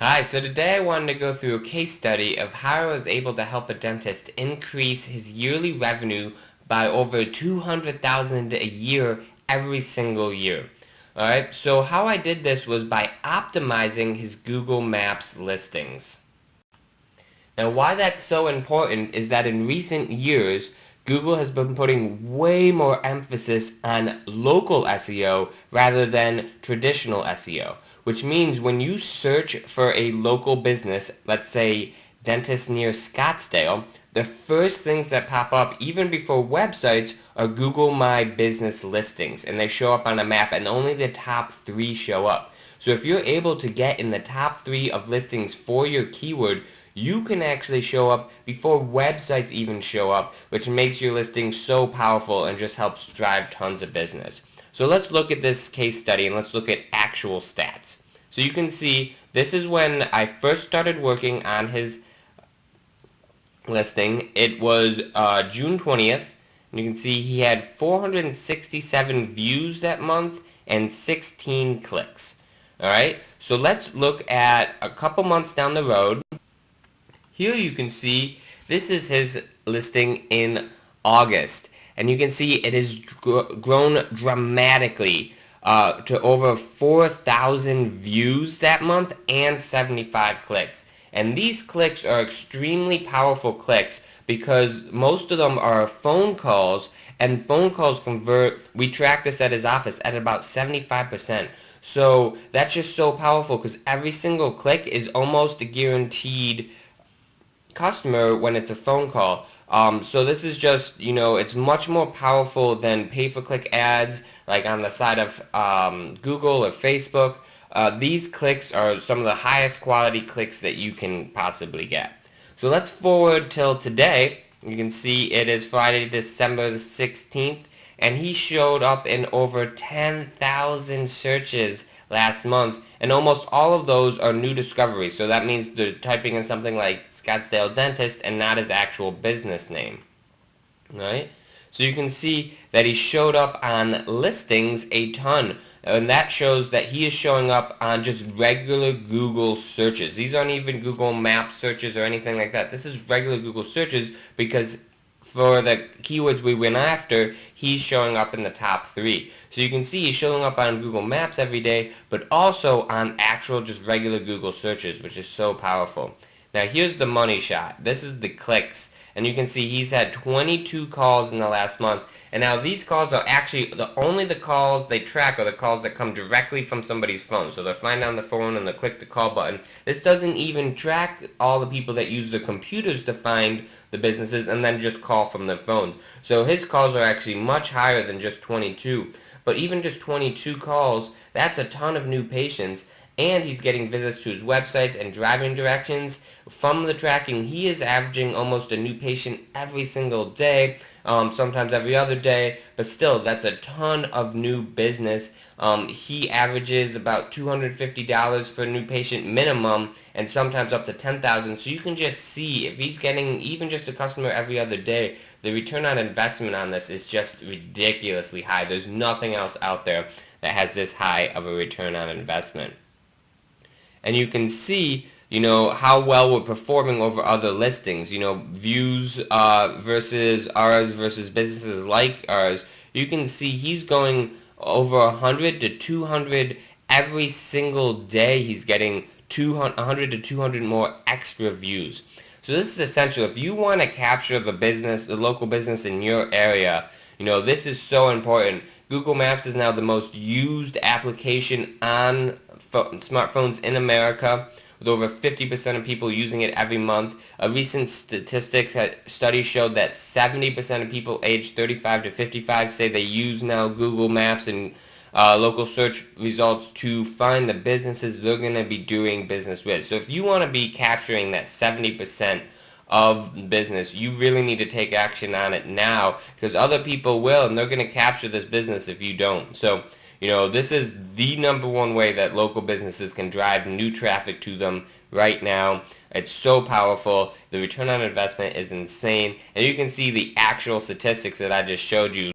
Hi, so today I wanted to go through a case study of how I was able to help a dentist increase his yearly revenue by over $200,000 a year every single year. Alright, so how I did this was by optimizing his Google Maps listings. Now why that's so important is that in recent years, Google has been putting way more emphasis on local SEO rather than traditional SEO, which means when you search for a local business, let's say dentist near Scottsdale, the first things that pop up even before websites are Google My Business listings, and they show up on a map and only the top 3 show up. So if you're able to get in the top 3 of listings for your keyword, you can actually show up before websites even show up, which makes your listing so powerful and just helps drive tons of business. So let's look at this case study and let's look at actual stats. So you can see this is when I first started working on his listing. It was June 20th. And you can see he had 467 views that month and 16 clicks. Alright, so let's look at a couple months down the road. Here you can see this is his listing in August, and you can see it has grown dramatically to over 4,000 views that month and 75 clicks. And these clicks are extremely powerful clicks because most of them are phone calls, and phone calls convert, we track this at his office, at about 75%. So that's just so powerful because every single click is almost a guaranteed customer when it's a phone call. So this is just, it's much more powerful than pay-per-click ads like on the side of Google or Facebook. These clicks are some of the highest quality clicks that you can possibly get. So let's forward till today. You can see it is Friday, December the 16th, and he showed up in over 10,000 searches last month, and almost all of those are new discoveries. So that means they're typing in something like Scottsdale Dentist and not his actual business name. Right? So you can see that he showed up on listings a ton, and that shows that he is showing up on just regular Google searches. These aren't even Google Maps searches or anything like that. This is regular Google searches because for the keywords we went after, he's showing up in the top 3. So you can see he's showing up on Google Maps every day, but also on actual just regular Google searches, which is so powerful. Now here's the money shot. This is the clicks. And you can see he's had 22 calls in the last month. And now these calls are actually, only the calls they track are the calls that come directly from somebody's phone. So they'll find down the phone and they'll click the call button. This doesn't even track all the people that use the computers to find the businesses and then just call from their phones. So his calls are actually much higher than just 22. But even just 22 calls, that's a ton of new patients. And he's getting visits to his websites and driving directions. From the tracking, he is averaging almost a new patient every single day, sometimes every other day, but still, that's a ton of new business. He averages about $250 for a new patient minimum, and sometimes up to $10,000. So you can just see, if he's getting even just a customer every other day, the return on investment on this is just ridiculously high. There's nothing else out there that has this high of a return on investment. And you can see, how well we're performing over other listings. Views versus ours versus businesses like ours. You can see he's going over 100 to 200 every single day. He's getting 100 to 200 more extra views. So this is essential. If you want to capture the local business in your area, this is so important. Google Maps is now the most used application on smartphones in America, with over 50% of people using it every month. A recent study showed that 70% of people aged 35 to 55 say they use now Google Maps and local search results to find the businesses they're going to be doing business with. So if you want to be capturing that 70% of business, you really need to take action on it now, because other people will, and they're going to capture this business if you don't. So this is the number one way that local businesses can drive new traffic to them right now. It's so powerful. The return on investment is insane. And you can see the actual statistics that I just showed you.